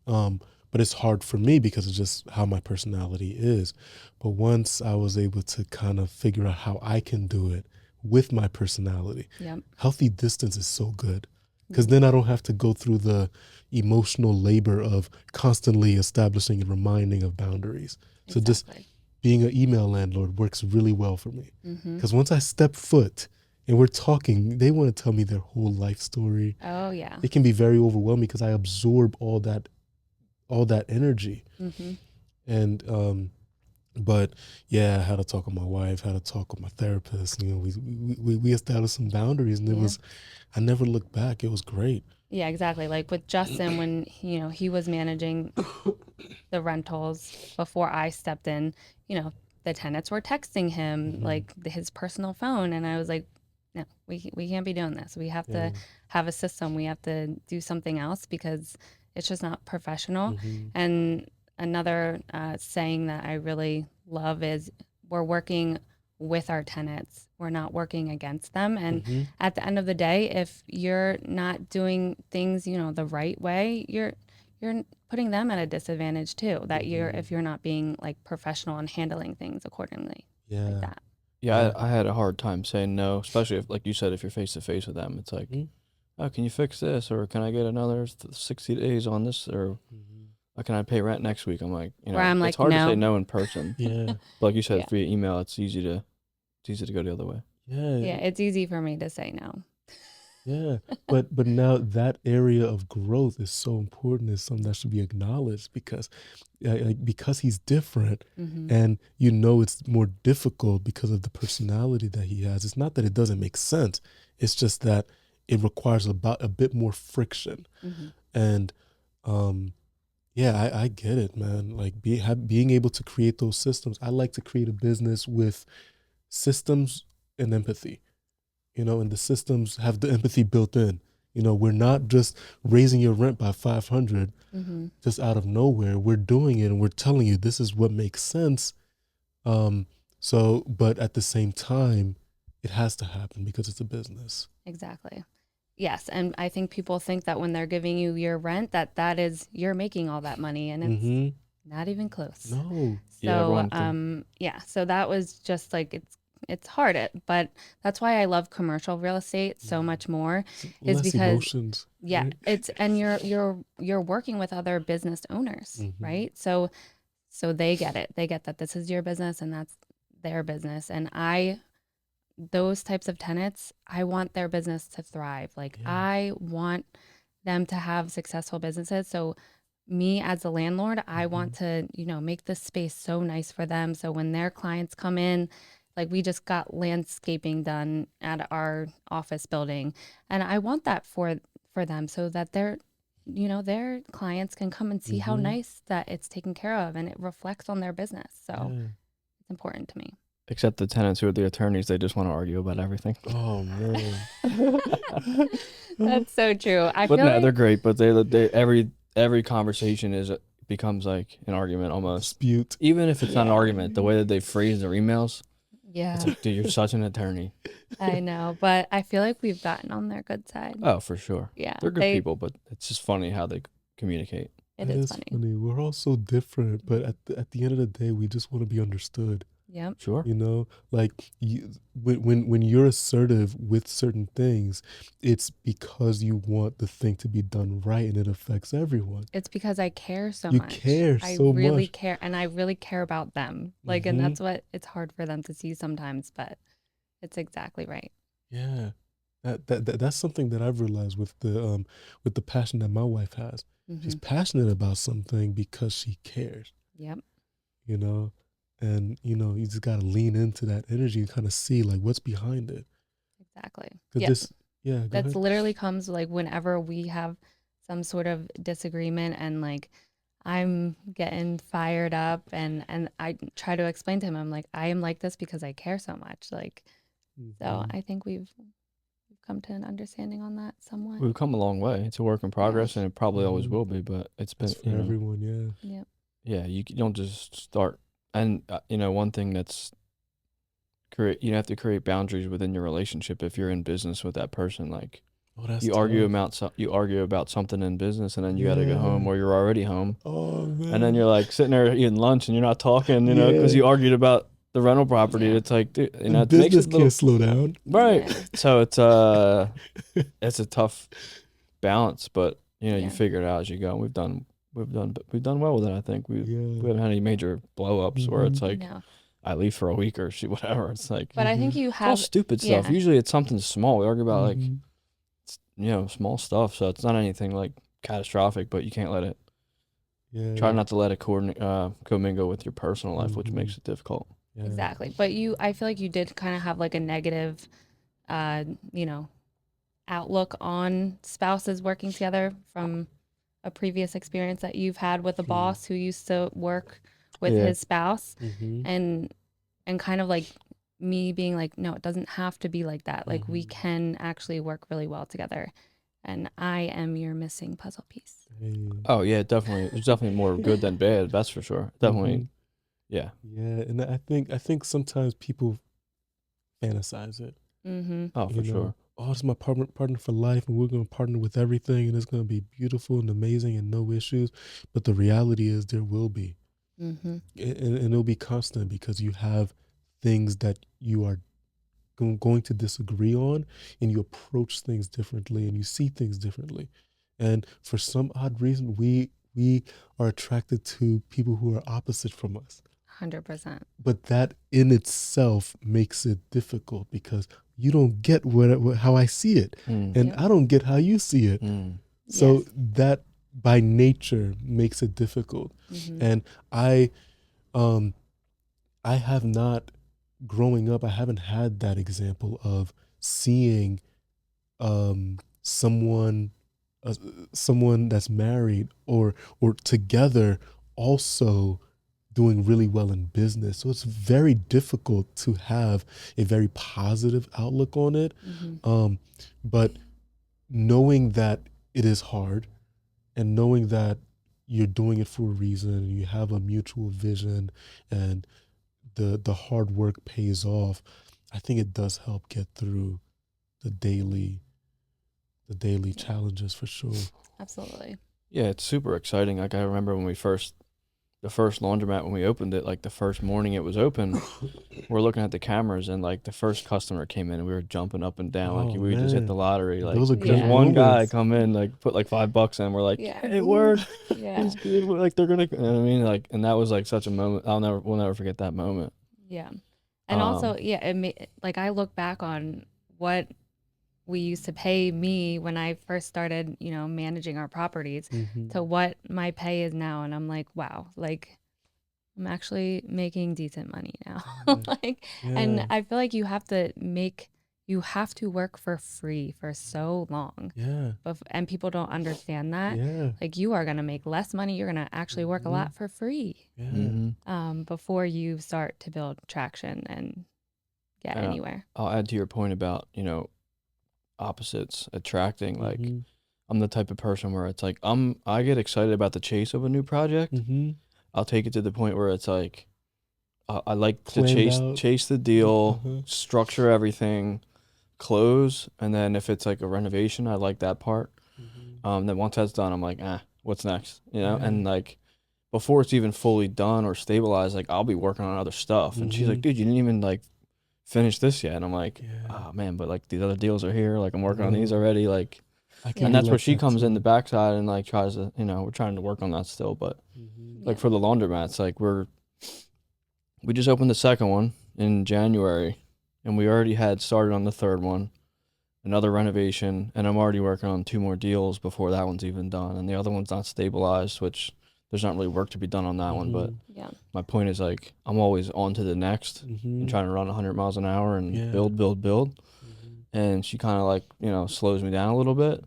But it's hard for me because it's just how my personality is. But once I was able to kind of figure out how I can do it with my personality, Yep. healthy distance is so good, because then I don't have to go through the emotional labor of constantly establishing and reminding of boundaries. So just Exactly. being an email landlord works really well for me, Mm-hmm. because once I step foot and we're talking, they want to tell me their whole life story. Oh, yeah. It can be very overwhelming because I absorb all that energy. Mm-hmm. And but yeah, I had to talk with my wife, had to talk with my therapist. You know, we established some boundaries, and it Yeah. was, I never looked back. It was great. Yeah, exactly. Like with Justin, when, he was managing the rentals before I stepped in, the tenants were texting him Mhm. like his personal phone. And I was like, no, we can't be doing this. We have Yeah. to have a system. We have to do something else because it's just not professional. Mhm. And another saying that I really love is we're working with our tenants. We're not working against them. And Mhm. at the end of the day, if you're not doing things, the right way, you're putting them at a disadvantage too. That Mhm. if you're not being like professional and handling things accordingly, like Yeah. that. Yeah, Yeah. I had a hard time saying no, especially if, like you said, if you're face to face with them. It's like, Mhm. oh, can you fix this, or can I get another 60 days on this, or Mhm. can I pay rent next week? I'm like, Where I'm it's like, hard to say no, no in person, Yeah. but like you said, yeah, via email, it's easy to go the other way. yeah, Yeah. it's easy for me to say no. Yeah. But now that area of growth is so important. It's something that should be acknowledged, because because he's different, Mm-hmm. and it's more difficult because of the personality that he has. It's not that it doesn't make sense. It's just that it requires about a bit more friction. Mm-hmm. And yeah, I get it, man. Like being able to create those systems. I like to create a business with systems and empathy, and the systems have the empathy built in. We're not just raising your rent by 500 Mm-hmm. just out of nowhere. We're doing it, and we're telling you this is what makes sense. Um, but at the same time, it has to happen because it's a business. Exactly. Yes, and I think people think that when they're giving you your rent, that is you're making all that money, and it's Mm-hmm. not even close. No. Yeah, So, everyone can. yeah, so that was just like it's hard, but that's why I love commercial real estate so much more, is Less because emotions. yeah, Right? it's and you're working with other business owners, Mm-hmm. right? So they get it. They get that this is your business and that's their business. And those types of tenants, I want their business to thrive. Like Yeah. I want them to have successful businesses. So me as a landlord, I want to, make this space so nice for them. So when their clients come in, like we just got landscaping done at our office building, and I want that for them so that their clients can come and see how Mm-hmm. nice that it's taken care of and it reflects on their business. So Yeah. it's important to me. Except the tenants who are the attorneys, they just want to argue about everything. Oh man. That's so true. I But feel no, they're like great. But they every conversation becomes like an argument almost. Dispute. Even if it's not an yeah. argument, the way that they phrase their emails, It's Yeah, like, dude, you're such an attorney. I know, but I feel like we've gotten on their good side. Oh, for sure. Yeah, They're good they. people, but it's just funny how they communicate. It That is is funny. funny. We're all so different, but at the end of the day, we just want to be understood. Yep. Sure. You know, like when you're assertive with certain things, it's because you want the thing to be done right, and it affects everyone. It's because I care so You much. care I so really much. care, and I really care about them. Like, and Hmm. that's what it's hard for them to see sometimes, but it's exactly right. Yeah, that's something that I've realized with the passion that my wife has. She's Hmm. passionate about something because she cares. Yep. You know, and you just gotta lean into that energy and kind of see like what's behind it. Exactly. Cause Yep. this, yeah, go That's ahead. literally comes like whenever we have some sort of disagreement and like I'm getting fired up and I try to explain to him, I'm like, I am like this because I care so much. Like, so Hmm. I think we've come to an understanding on that somewhat. We've come a long way. It's a work in Yeah. progress, and it probably always Hmm. will be. But it's That's been, for everyone. Yeah. Yep. yeah, you don't just start. And one thing that's create, you have to create boundaries within your relationship if you're in business with that person. Like Oh, that's you argue tough. about you argue about something in business, and then you got to go home, Yeah. or you're already home, Oh and then man. you're like sitting there eating lunch, and you're not talking, because Yeah. you argued about the rental property. Yeah. It's like, dude, And it makes business it a can't little slow down. right. Yeah. So it's a tough balance, but you Yeah. figure it out as you go. We've done well with it. I think we Yeah. haven't had any major blow ups where Hmm. it's like No. I leave for a week or shoot whatever. It's like But I think Hmm. you it's all have, stupid stuff. yeah. Usually it's something small. We argue about like Hmm. small stuff, so it's not anything like catastrophic. But you can't let it. Try Yeah. not to let it commingle with your personal life, which Hmm. makes it difficult. Yeah. Exactly. But I feel like you did kind of have like a negative, uh, you know, outlook on spouses working together from a previous experience that you've had with a Hmm. boss who used to work with Yeah. his spouse Hmm. and kind of like me being like, no, it doesn't have to be like that. Like we Hmm. can actually work really well together. And I am your missing puzzle piece. Hey. Oh yeah, definitely. There's definitely more good than bad. That's for sure. Hmm. Definitely. Yeah. Yeah, and I think sometimes people fantasize it. Mm-hmm. Oh, for sure. Oh, it's my partner for life, and we're gonna partner with everything, and it's gonna be beautiful and amazing and no issues. But the reality is, there will be, Mm-hmm. and it'll be constant because you have things that you are going to disagree on, and you approach things differently, and you see things differently, and for some odd reason, we are attracted to people who are opposite from us. 100%. But that in itself makes it difficult because you don't get how I see it, Mm. and Yep. I don't get how you see it. Mm. So Yes. that by nature makes it difficult. Mm-hmm. And I um I have not, growing up, I haven't had that example of seeing someone, uh, someone that's married or together, also doing really well in business. So it's very difficult to have a very positive outlook on it. Mm-hmm. But knowing that it is hard, and knowing that you're doing it for a reason, and you have a mutual vision, and the hard work pays off, I think it does help get through the daily Yeah. challenges for sure. Absolutely. Yeah, it's super exciting. Like I remember when the first laundromat when we opened it, like the first morning it was open, we're looking at the cameras and like the first customer came in and we were jumping up and down like Oh we just hit the man, lottery. Like those are there's great Yeah. one guy moments. come in like put like $5 in. We're like, Yeah. yeah, it worked. Yeah. He's good. We're like they're gonna. You know what I mean, like, and that was like such a moment. We'll never forget that moment. Yeah. And also, yeah, like I look back on what we used to pay me when I first started, managing our properties Hmm. to what my pay is now. And I'm like, wow, like I'm actually making decent money now. Yeah. Like, Yeah. and I feel like you have to work for free for so long. Yeah. And people don't understand that. Yeah. Like you are going to make less money. You're going to actually work a Hmm. lot for free Yeah. before you start to build traction and get And anywhere. I'll add to your point about opposites attracting. Like Hmm. I'm the type of person where it's like I get excited about the chase of a new project. Hmm. I'll take it to the point where it's like I like to Planned out. chase the deal, Uh-huh. structure everything, close, and then if it's like a renovation, I like that part. Then once that's done, I'm like, what's next? You know, Yeah. and like before it's even fully done or stabilized, like I'll be working on other stuff. And she's like, dude, you didn't even like finish this yet. And I'm like, Yeah. oh man, but like these other deals are here. Like I'm working on these Bro, already. Like, I can and Yeah. be that's where like she that comes in the too. backside and like tries to, we're trying to work on that still. But Yeah. like for the laundromats, like we just opened the second one in January and we already had started on the third one, another renovation, and I'm already working on 2 more deals before that one's even done. And the other one's not stabilized, which there's not really work to be done on that one. But Yeah. my point is like I'm always on to the next and trying to run 100 miles an hour and Yeah. build. And she kind of like, slows me down a little bit.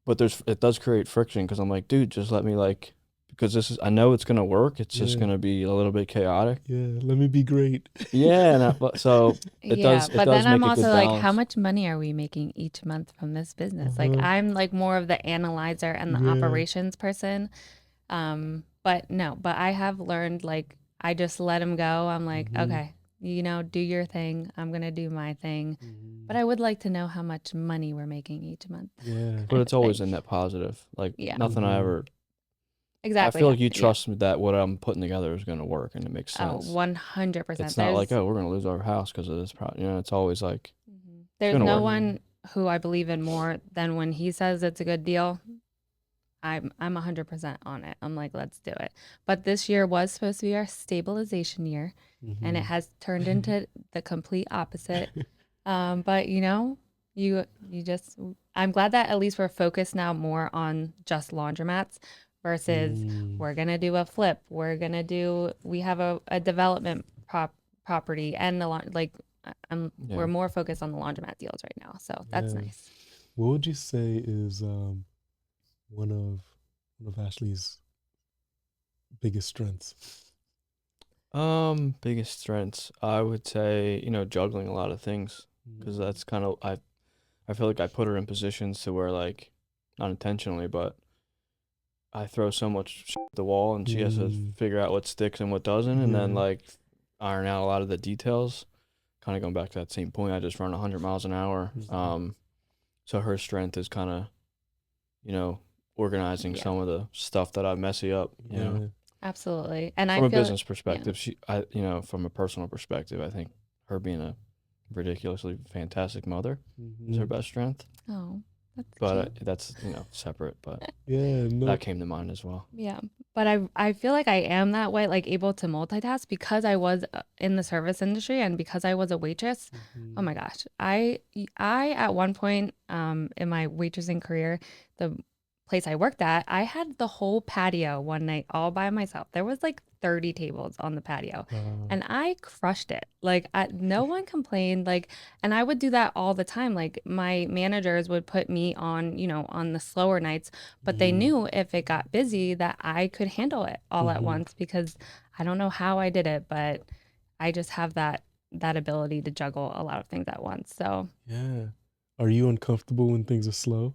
But it does create friction because I'm like, dude, just let me like, because I know it's going to work. It's just Yeah. going to be a little bit chaotic. Yeah, let me be great. Yeah. So it Yeah, but does then I'm make a also good like, how balance. much money are we making each month from this business? Like, Uh-huh. I'm like more of the analyzer and the Yeah. operations person. But no, but I have learned like I just let him go. I'm like, okay, do your thing. I'm gonna do my thing. But I would like to know how much money we're making each month. Yeah. But it's always Like, a net positive. Like yeah, nothing I exactly. feel like you Yeah. trust me that what I'm putting together is going to work and it makes Oh, sense. 100%. It's not like, oh, we're going to lose our house because of this problem. It's always like, it's There's going to no work. one who I believe in more than when he says it's a good deal. I'm 100% on it. I'm like, let's do it. But this year was supposed to be our stabilization year, and it has turned into the complete opposite. But you just I'm glad that at least we're focused now more on just laundromats versus we're gonna do a flip. We have a development property and we're Yeah. more focused on the laundromat deals right now. So that's Yeah. nice. What would you say is one of Ashley's biggest strengths? Biggest strengths, I would say, juggling a lot of things because that's kind of, I feel like I put her in positions to where like, not intentionally, but I throw so much shit at the wall and she has to figure out what sticks and what doesn't and then Yeah. like iron out a lot of the details. Kind of going back to that same point, I just run 100 miles an hour. So her strength is kind of, organizing Yeah. some of the stuff that I messy up, Yeah. Absolutely. And From I a feel business perspective, from a personal perspective, I think her being a ridiculously fantastic mother is her best strength. oh, that's But cute. that's, separate, but Yeah. No. that came to mind as well. Yeah. But I feel like I am that way, like able to multitask because I was in the service industry and because I was a waitress. Oh my gosh. I at one point in my waitressing career, the place I worked at, I had the whole patio one night all by myself. There was like 30 tables on the patio and I crushed it. Like no one complained and I would do that all the time. Like my managers would put me on, on the slower nights, but they knew if it got busy that I could handle it all at once because I don't know how I did it, but I just have that ability to juggle a lot of things at once. So, Yeah. Are you uncomfortable when things are slow?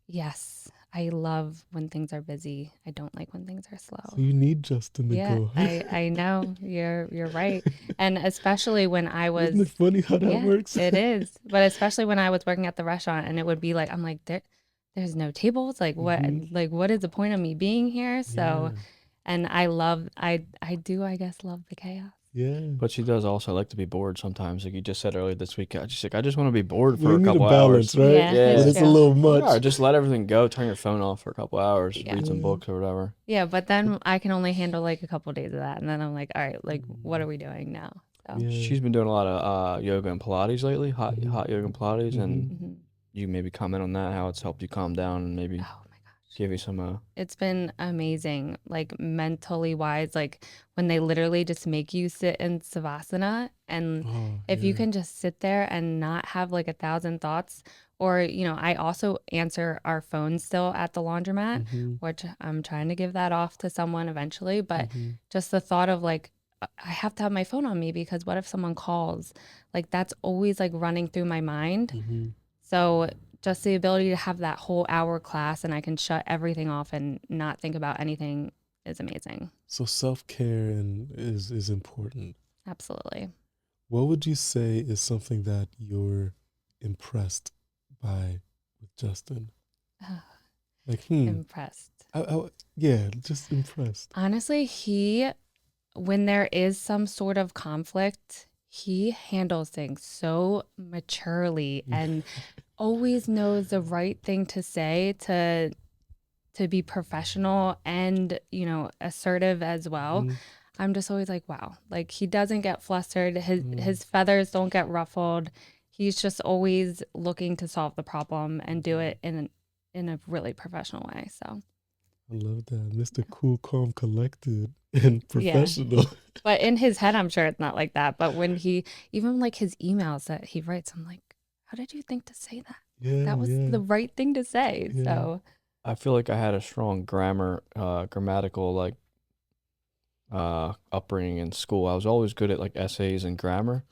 yes, I love when things are busy. I don't like when things are So slow. you need Justin to Yeah, go. I know you're right. And especially when I Isn't it was funny how that yeah, works? it is. But especially when I was working at the restaurant and it would be like I'm like there's no tables. What is the point of me being here? So Yeah. and I do I guess love the chaos. Yeah. But she does also like to be bored sometimes. Like you just said earlier this week, she's like, I just want to be bored for We a need a couple balance, hours. right? Yeah, Yeah. When that's it's a true. little I'm like, much. all right, just let everything go. Turn your phone off for a couple hours. Yeah. Read some books or whatever. Yeah, but then I can only handle like a couple days of that and then I'm like, all right, like what are we doing now? So Yeah. She's been doing a lot of yoga and Pilates lately, hot yoga and Pilates, and mhm. you maybe comment on that, how it's helped you calm down and maybe Oh my gosh. give you some. It's been amazing, like mentally wise, like when they literally just make you sit in savasana. And Oh, if you yeah. can just sit there and not have like 1,000 thoughts, or, I also answer our phones still at the laundromat, which I'm trying to give that off to someone eventually. But just the thought of like, I have to have my phone on me because what if someone calls? Like that's always like running through my mind. So just the ability to have that whole hour class and I can shut everything off and not think about anything is amazing. So self-care is important. Absolutely. What would you say is something that you're impressed by with Justin? Like, Impressed. yeah, just impressed. Honestly, when there is some sort of conflict, he handles things so maturely and always knows the right thing to say to be professional and, assertive as well. Mhm. I'm just always like, wow, like he doesn't get flustered. His feathers don't get ruffled. He's just always looking to solve the problem and do it in a really professional way. So I love that. Mr. Cool, Calm, Collected, and yeah. professional. But in his head, I'm sure it's not like that. But when even like his emails that he writes, I'm like, how did you think to say that? Yeah, That was yeah, the right thing to say. yeah. So I feel like I had a strong grammatical like upbringing in school. I was always good at like essays and grammar.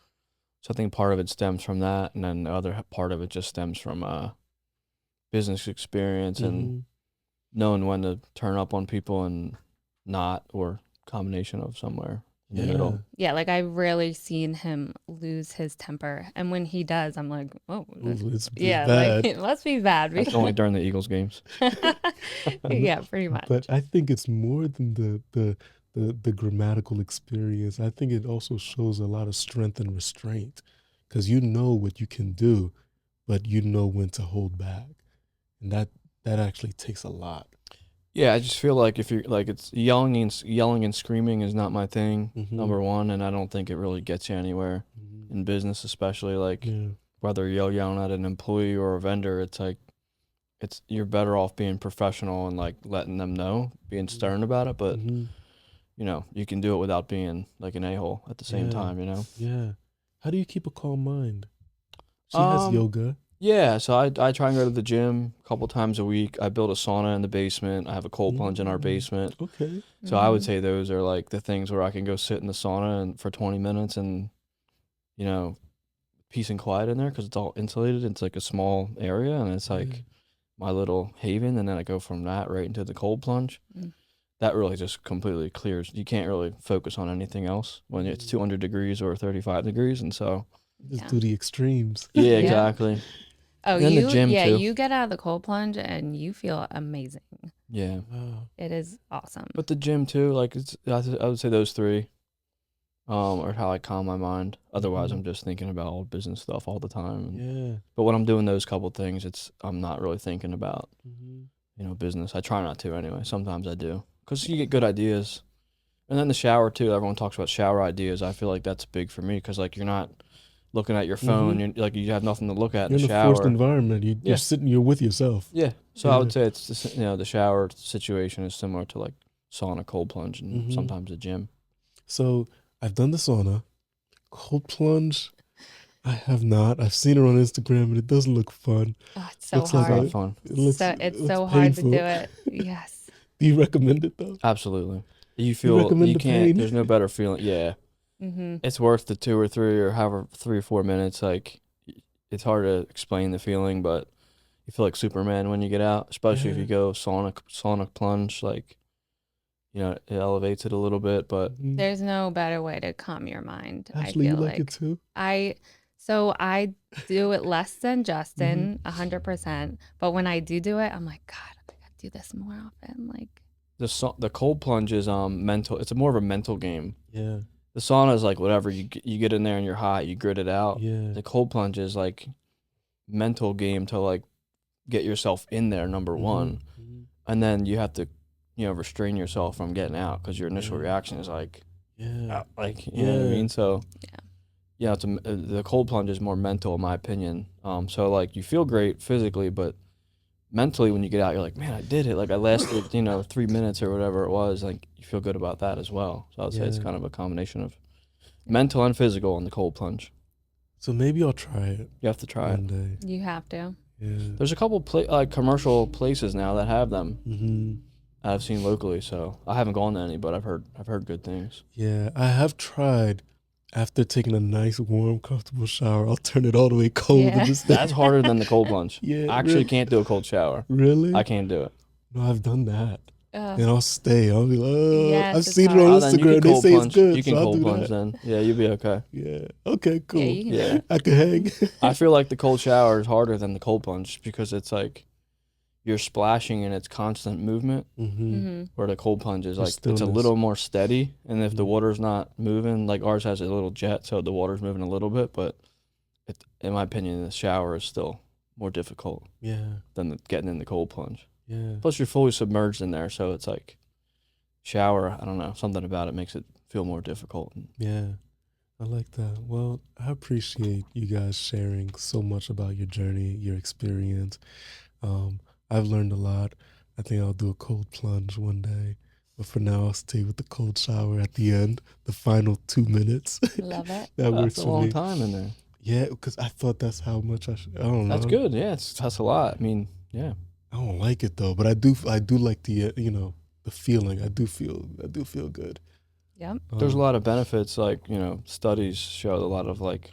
So I think part of it stems from that, and then the other part of it just stems from business experience and hmm knowing when to turn up on people and not, or combination of somewhere in the Yeah. middle. yeah, like I rarely seen him lose his temper. And when he does, I'm like, oh, Ooh, it's yeah, bad. like it must be bad. That's only during the Eagles games. Yeah, pretty much. But I think it's more than the grammatical experience. I think it also shows a lot of strength and restraint because you know what you can do, but you know when to hold back, and that actually takes a lot. Yeah, I just feel like if you're like, it's yelling and screaming is not my thing, number one, and I don't think it really gets you anywhere Mhm. in business, especially like Yeah. whether you're yelling at an employee or a vendor. It's like you're better off being professional and like letting them know, being stern about it, but Mhm. you can do it without being like an a-hole at the same Yeah. time. Yeah. How do you keep a calm mind? She has Um, yoga. yeah, so I try and go to the gym a couple times a week. I build a sauna in the basement. I have a cold plunge in our basement. Okay. So I would Mhm. say those are like the things where I can go sit in the sauna and for 20 minutes and, you know, peace and quiet in there because it's all insulated. It's like a small area and it's like my little haven. And then I go from that right into the cold plunge. Mm. That really just completely clears. You can't really focus on anything else when it's 200 degrees or 35 degrees. And so, Just Yeah. do the extremes. yeah, Yeah. exactly. Oh, And then the gym too. you get out of the cold plunge and you feel amazing. Yeah. Wow. It is awesome. But the gym too, like I would say those three, are how I calm my mind. Otherwise, Mhm. I'm just thinking about all business stuff all the time. Yeah. But when I'm doing those couple things, I'm not really thinking about Mhm. business. I try not to anyway. Sometimes I do because you get good ideas. And then the shower too. Everyone talks about shower ideas. I feel like that's big for me because like you're not looking at your phone. Mhm. You're like you have nothing to look at You're in in the a forced shower. environment. Yeah. You're sitting. You're with yourself. Yeah. So I Yeah. would say it's just, the shower situation is similar to like sauna, cold plunge, and Mhm. sometimes the gym. So I've done the sauna, cold plunge. I have not. I've seen her on Instagram, and it does look fun. Oh, it's so Looks like hard. Not fun. it looks. So It it's looks so hard to painful. do it. Yes. Do you recommend it though? Absolutely. You You feel recommend you the can't. pain? There's no better feeling. Yeah, Mm-hmm. it's worth the 2 or 3 or however 3 or 4 minutes. Like it's hard to explain the feeling, but you feel like Superman when you get out, especially if Yeah. you go sonic plunge. Like it elevates it a little bit, but Mhm. There's no better way to calm your mind, I Ashley, you feel like it like. too? I do it less than Justin, Mhm. 100%. But when I do it, I'm like, God, I gotta do this more often. Like, the cold plunge is mental. It's more of a mental game. Yeah. The sauna is like whatever you get in there and you're hot, you grit it out. Yeah. The cold plunge is like mental game to like get yourself in there, number one, Mhm. and then you have to restrain yourself from getting out because your initial Yeah. reaction is like Yeah. like you know what I Yeah. mean. So yeah. the cold plunge is more mental in my opinion. So like you feel great physically, but mentally when you get out, you're like, man, I did it. Like I lasted 3 minutes or whatever it was. Like you feel good about that as well. So I'd say it's Yeah. kind of a combination of mental and physical in the cold plunge. So maybe I'll try it You have to try it. one day. You have to. Yeah. There's a couple commercial places now that have them. Mm-hmm. I've seen locally, so I haven't gone to any, but I've heard good things. Yeah, I have tried. After taking a nice, warm, comfortable shower, I'll turn it all the way cold Yeah. and just That's harder than the cold plunge. Yeah, I actually really? can't do a cold shower. Really? I can't do it. No, I've done that. and I'll stay. I'll be like, Yes, I've it's seen it on hard. Oh, then you can Instagram. They cold say it's plunge. good, You can so I'll cold do plunge that. then. Yeah, you'll be okay. Yeah. Okay. Yeah, Cool. you can do Yeah. it. I can hang. I feel like the cold shower is harder than the cold plunge because it's like you're splashing and it's constant movement, Mm-hmm. where the cold plunge is There's like it's a stillness. little more steady. And if the Mhm. water's not moving, like ours has a little jet, so the water's moving a little bit, but in my opinion, the shower is still more difficult Yeah. than getting in the cold plunge. Yeah. Plus, you're fully submerged in there, so it's like shower. I don't know, something about it makes it feel more difficult. Yeah. I like that. Well, I appreciate you guys sharing so much about your journey, your experience. Um, I've learned a lot. I think I'll do a cold plunge one day. But for now, I'll stay with the cold shower at the end, the final 2 minutes. Love it. That works That's a for long me. time in there. Yeah, because I thought that's how much I don't That's know. good. Yeah, that's a lot. I mean, yeah. I don't like it though, but I do like the the feeling. I do feel good. Yep. There's a Um, lot of benefits, like, studies show a lot of like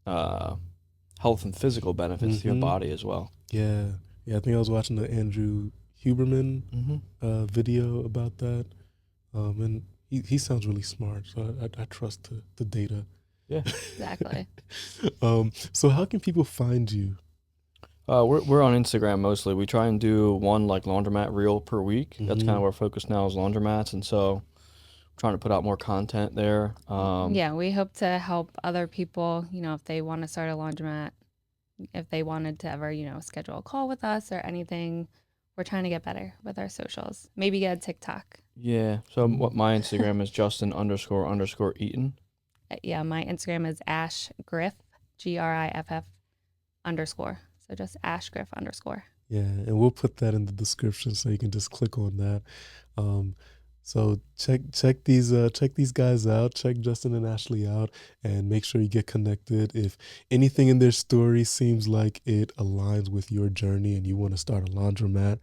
health and physical benefits to your Mhm. body as well. Yeah, yeah. I think I was watching the Andrew Huberman Mm-hmm. video about that, and he sounds really smart, so I trust the data. Yeah. Exactly. So how can people find you? We're on Instagram mostly. We try and do one like laundromat reel per week. That's kind Mhm. of our focus now is laundromats, and so trying to put out more content there. Yeah, we hope to help other people, if they want to start a laundromat, if they wanted to ever, schedule a call with us or anything. We're trying to get better with our socials. Maybe get a TikTok. Yeah. So what my Instagram is Justin__Eaton. Yeah, my Instagram is Ash Griff, GRIFF _. So just Ash Griff _. Yeah, and we'll put that in the description so you can just click on that. So check these guys out. Check Justin and Ashley out, and make sure you get connected. If anything in their story seems like it aligns with your journey, and you want to start a laundromat,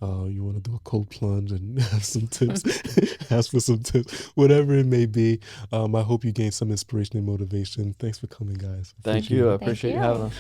you want to do a cold plunge and have some tips, ask for some tips, whatever it may be. I hope you gain some inspiration and motivation. Thanks for coming, guys. Thank Appreciate you. I it. Thank appreciate you you. having us.